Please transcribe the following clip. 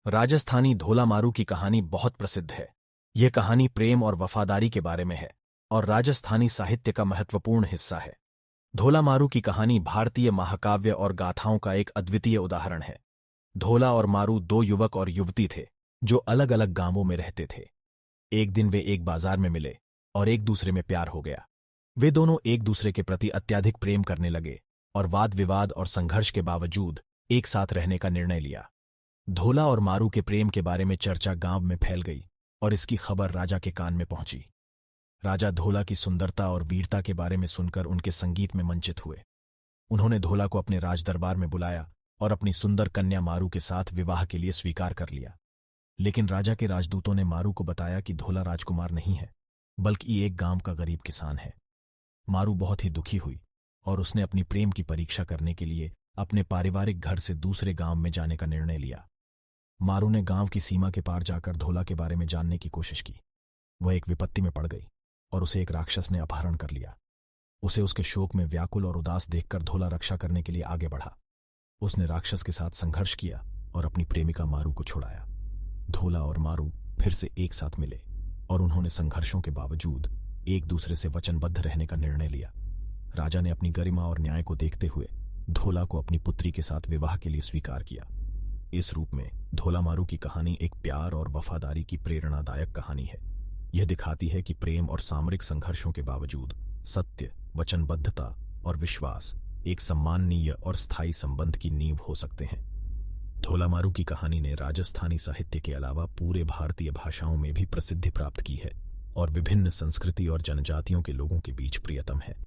राजस्थानी धोला मारू की कहानी बहुत प्रसिद्ध है। यह कहानी प्रेम और वफादारी के बारे में है और राजस्थानी साहित्य का महत्वपूर्ण हिस्सा है। धोला मारू की कहानी भारतीय महाकाव्य और गाथाओं का एक अद्वितीय उदाहरण है। धोला और मारू दो युवक और युवती थे जो अलग अलग गांवों में रहते थे। एक दिन वे एक बाजार में मिले और एक दूसरे में प्यार हो गया। वे दोनों एक दूसरे के प्रति अत्यधिक प्रेम करने लगे और वाद विवाद और संघर्ष के बावजूद एक साथ रहने का निर्णय लिया। धोला और मारू के प्रेम के बारे में चर्चा गांव में फैल गई और इसकी खबर राजा के कान में पहुंची। राजा धोला की सुंदरता और वीरता के बारे में सुनकर उनके संगीत में मंचित हुए। उन्होंने धोला को अपने राजदरबार में बुलाया और अपनी सुंदर कन्या मारू के साथ विवाह के लिए स्वीकार कर लिया। लेकिन राजा के राजदूतों ने मारू को बताया कि धोला राजकुमार नहीं है, बल्कि एक गांव का गरीब किसान है। मारू बहुत ही दुखी हुई और उसने अपनी प्रेम की परीक्षा करने के लिए अपने पारिवारिक घर से दूसरे गांव में जाने का निर्णय लिया। मारू ने गांव की सीमा के पार जाकर धोला के बारे में जानने की कोशिश की। वह एक विपत्ति में पड़ गई और उसे एक राक्षस ने अपहरण कर लिया। उसे उसके शोक में व्याकुल और उदास देखकर धोला रक्षा करने के लिए आगे बढ़ा। उसने राक्षस के साथ संघर्ष किया और अपनी प्रेमिका मारू को छुड़ाया। धोला और मारू फिर से एक साथ मिले और उन्होंने संघर्षों के बावजूद एक दूसरे से वचनबद्ध रहने का निर्णय लिया। राजा ने अपनी गरिमा और न्याय को देखते हुए धोला को अपनी पुत्री के साथ विवाह के लिए स्वीकार किया। इस रूप में धोला मारू की कहानी एक प्यार और वफादारी की प्रेरणादायक कहानी है। यह दिखाती है कि प्रेम और सामरिक संघर्षों के बावजूद सत्य, वचनबद्धता और विश्वास एक सम्माननीय और स्थायी संबंध की नींव हो सकते हैं। धोला मारू की कहानी ने राजस्थानी साहित्य के अलावा पूरे भारतीय भाषाओं में भी प्रसिद्धि प्राप्त की है और विभिन्न संस्कृति और जनजातियों के लोगों के बीच प्रियतम है।